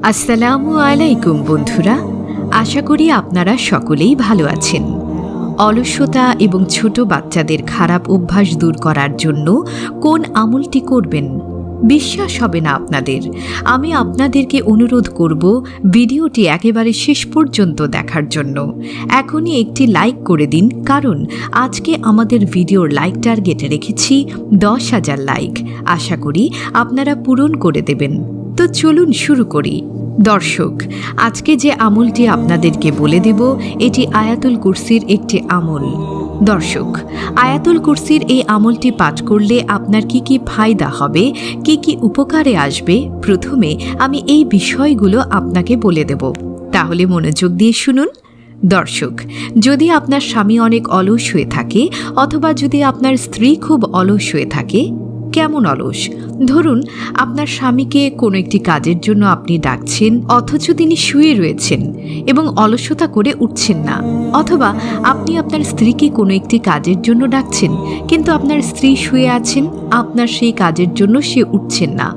আসসালামু আলাইকুম বন্ধুরা, আশা করি আপনারা সকলেই ভালো আছেন। অলসতা এবং ছোট বাচ্চাদের খারাপ অভ্যাস দূর করার জন্য কোন আমলটি করবেন বিশ্বাস হবে না আপনাদের। আমি আপনাদেরকে অনুরোধ করব ভিডিওটি একেবারে শেষ পর্যন্ত দেখার জন্য। এখনই একটি লাইক করে দিন, কারণ আজকে আমাদের ভিডিওর লাইক টার্গেট রেখেছি 10,000 লাইক। আশা করি আপনারা পূরণ করে দেবেন। তো চলুন শুরু করি। দর্শক, আজকে যে আমলটি আপনাদেরকে বলে দেব এটি আয়াতুল কুরসির একটি আমল। দর্শক, আয়াতুল কুরসির এই আমলটি পাঠ করলে আপনার কি কি ফায়দা হবে, কি কি উপকারে আসবে, প্রথমে আমি এই বিষয়গুলো আপনাকে বলে দেব। তাহলে মনোযোগ দিয়ে শুনুন। দর্শক, যদি আপনার স্বামী অনেক অলস হয়ে থাকে অথবা যদি আপনার স্ত্রী খুব অলস হয়ে থাকে, কেমন অলস? ধরুন আপনার স্বামীকে কোনো একটি কাজের জন্য আপনি ডাকছেন অথচ তিনি শুয়ে রয়েছেন এবং অলসতা করে উঠছেন না, অথবা আপনি আপনার স্ত্রীকে কোনো একটি কাজের জন্য ডাকছেন কিন্তু আপনার স্ত্রী শুয়ে আছেন, আপনার সেই কাজের জন্য সে উঠছেন না,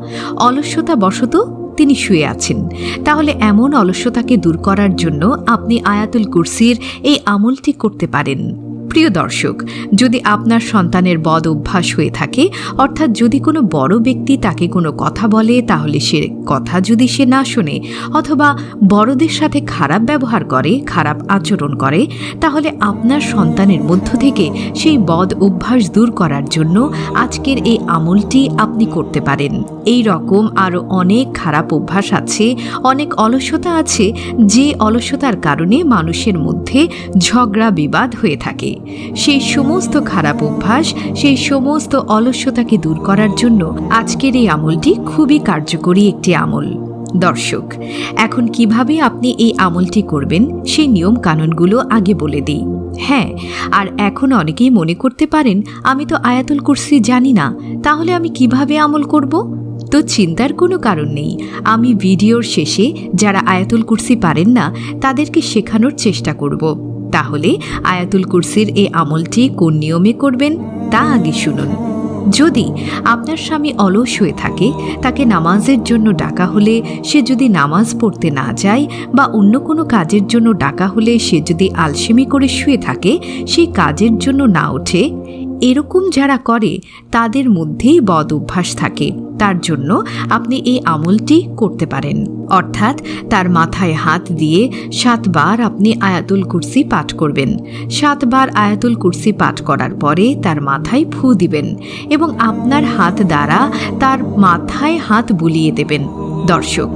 অলসতা বশত তিনি শুয়ে আছেন। তাহলে এমন অলসতাকে দূর করার জন্য আপনি আয়াতুল কুরসির এই আমলটি করতে পারেন। প্রিয় দর্শক, যদি আপনার সন্তানের বদ অভ্যাস হয়ে থাকে, অর্থাৎ যদি কোনো বড় ব্যক্তি তাকে কোনো কথা বলে তাহলে সে কথা যদি সে না শোনে, অথবা বড়দের সাথে খারাপ ব্যবহার করে, খারাপ আচরণ করে, তাহলে আপনার সন্তানের মধ্য থেকে সেই বদ অভ্যাস দূর করার জন্য আজকের এই আমলটি আপনি করতে পারেন। এই রকম আরও অনেক খারাপ অভ্যাস আছে, অনেক অলসতা আছে, যে অলসতার কারণে মানুষের মধ্যে ঝগড়া বিবাদ হয়ে থাকে। সেই সমস্ত খারাপ অভ্যাস, সেই সমস্ত অলসতাকে দূর করার জন্য আজকের এই আমলটি খুবই কার্যকরী একটি আমল। দর্শক, এখন কিভাবে আপনি এই আমলটি করবেন সেই নিয়ম কানুনগুলো আগে বলে দিই। হ্যাঁ, আর এখন অনেকেই মনে করতে পারেন আমি তো আয়াতুল কুরসি জানি না, তাহলে আমি কিভাবে আমল করব? তো চিন্তার কোনো কারণ নেই। আমি ভিডিওর শেষে যারা আয়াতুল কুরসি পারেন না তাদেরকে শেখানোর চেষ্টা করব। তাহলে আয়াতুল কুরসির এই আমলটি কোন নিয়মে করবেন তা আগে শুনুন। যদি আপনার স্বামী অলস হয়ে থাকে, তাকে নামাজের জন্য ডাকা হলে সে যদি নামাজ পড়তে না যায়, বা অন্য কোনো কাজের জন্য ডাকা হলে সে যদি আলসেমি করে শুয়ে থাকে, সেই কাজের জন্য না ওঠে, এরকম যারা করে তাদের মধ্যেই বদ অভ্যাস থাকে, তার জন্য আপনি এই আমলটি করতে পারেন। অর্থাৎ তার মাথায় হাত দিয়ে 7 বার আপনি আয়াতুল কুরসি পাঠ করবেন। 7 বার আয়াতুল কুরসি পাঠ করার পরে তার মাথায় ফু দিবেন এবং আপনার হাত দ্বারা তার মাথায় হাত বুলিয়ে দেবেন। দর্শক,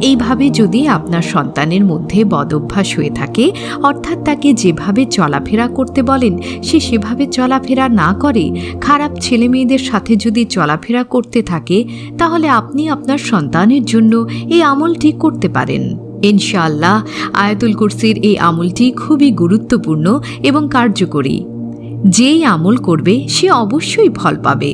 এইভাবে যদি আপনার সন্তানের মধ্যে বদ অভ্যাস হয়ে থাকে, অর্থাৎ তাকে যেভাবে চলাফেরা করতে বলেন সে সেভাবে চলাফেরা না করে, খারাপ ছেলেমেয়েদের সাথে যদি চলাফেরা করতে থাকে, তাহলে আপনি আপনার সন্তানের জন্য এই আমলটি করতে পারেন। ইনশাআল্লাহ আয়াতুল কুরসির এই আমলটি খুবই গুরুত্বপূর্ণ এবং কার্যকরী। যেই আমল করবে সে অবশ্যই ফল পাবে।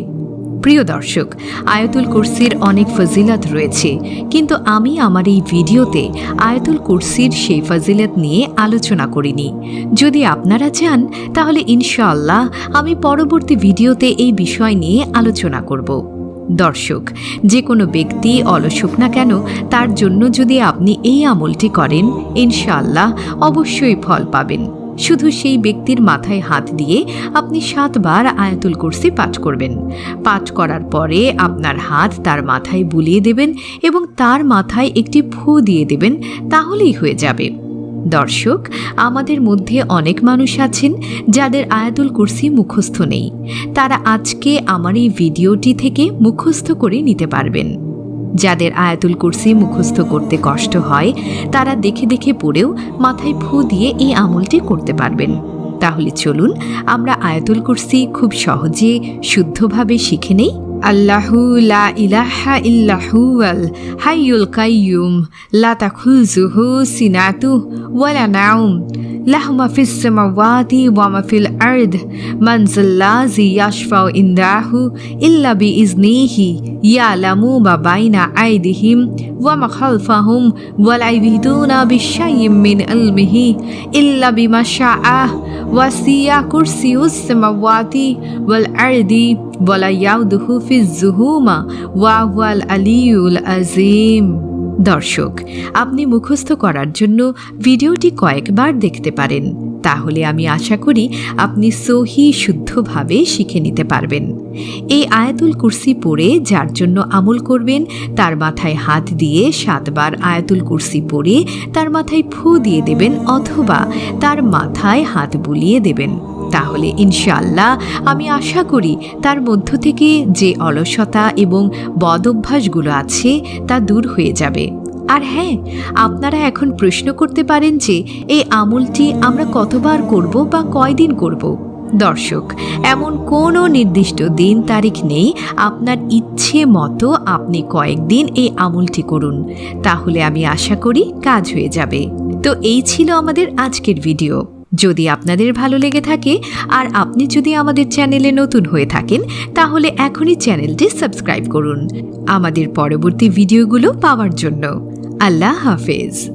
প্রিয় দর্শক, আয়াতুল কুরসির অনেক ফজিলত রয়েছে, কিন্তু আমি আমার এই ভিডিওতে আয়াতুল কুরসির সেই ফজিলত নিয়ে আলোচনা করিনি। যদি আপনারা চান তাহলে ইনশাআল্লাহ আমি পরবর্তী ভিডিওতে এই বিষয় নিয়ে আলোচনা করব। দর্শক, যে কোনো ব্যক্তি অলস হোক না কেন, তার জন্য যদি আপনি এই আমলটি করেন, ইনশাআল্লাহ অবশ্যই ফল পাবেন। শুধু সেই ব্যক্তির মাথায় হাত দিয়ে আপনি 7 বার আয়াতুল কুরসি পাঠ করবেন। পাঠ করার পরে আপনার হাত তার মাথায় বুলিয়ে দেবেন এবং তার মাথায় একটি ফু দিয়ে দেবেন, তাহলেই হয়ে যাবে। দর্শক, আমাদের মধ্যে অনেক মানুষ আছেন যাদের আয়াতুল কুরসি মুখস্থ নেই। তারা আজকে আমার এই ভিডিওটি থেকে মুখস্থ করে নিতে পারবেন। যাদের আয়াতুল কুরসি মুখস্থ করতে কষ্ট হয়, তারা দেখে দেখে পড়েও মাথায় ফু দিয়ে এই আমলটি করতে পারবেন। তাহলে চলুন আমরা আয়াতুল কুরসি খুব সহজে শুদ্ধভাবে শিখে নেই। আল্লাহু লা ইলাহা ইল্লাহু আল হাইয়ুল কাইয়ুম লা তাখুযুহু সিনাতু ওয়ালা নাওম লাহু মা ফিস সামাওয়াতি ওয়া মা ফিল আরদ মান যাল্লাযী ইয়াশফাউ ইনদাহু ইল্লা বিইজনিহি ইয়ালামু মা বাইনা আইদিহিম ওয়া মা খালফাহুম ওয়া লা ইউহিতুনা বিশাইইম মিন ইলমিহি ইল্লা বিমা শাআ ওয়াসিয়া কুরসিয়ুস সামাওয়াতি ওয়াল আরদি ওয়া লা ইয়াউদুহু ফিজ যুহুমা ওয়া হুয়াল আলিয়ুল আযীম। দর্শক, আপনি মুখস্থ করার জন্য ভিডিওটি কয়েকবার দেখতে পারেন, তাহলে আমি আশা করি আপনি সহি শুদ্ধভাবে শিখে নিতে পারবেন। এই আয়াতুল কুরসি পড়ে যার জন্য আমল করবেন তার মাথায় হাত দিয়ে 7 বার আয়াতুল কুরসি পড়ে তার মাথায় ফু দিয়ে দেবেন অথবা তার মাথায় হাত বুলিয়ে দেবেন। তাহলে ইনশাআল্লাহ আমি আশা করি তার মধ্য থেকে যে অলসতা এবং বদ অভ্যাসগুলো আছে তা দূর হয়ে যাবে। আর হ্যাঁ, আপনারা এখন প্রশ্ন করতে পারেন যে এই আমলটি আমরা কতবার করব বা কয়দিন করব। দর্শক, এমন কোনো নির্দিষ্ট দিন তারিখ নেই, আপনার ইচ্ছে মতো আপনি কয়েকদিন এই আমলটি করুন, তাহলে আমি আশা করি কাজ হয়ে যাবে। তো এই ছিল আমাদের আজকের ভিডিও। যদি আপনাদের ভালো লেগে থাকে আর আপনি যদি আমাদের চ্যানেলে নতুন হয়ে থাকেন তাহলে এখনই চ্যানেলটি সাবস্ক্রাইব করুন আমাদের পরবর্তী ভিডিওগুলো পাওয়ার জন্য। আল্লাহ হাফেজ।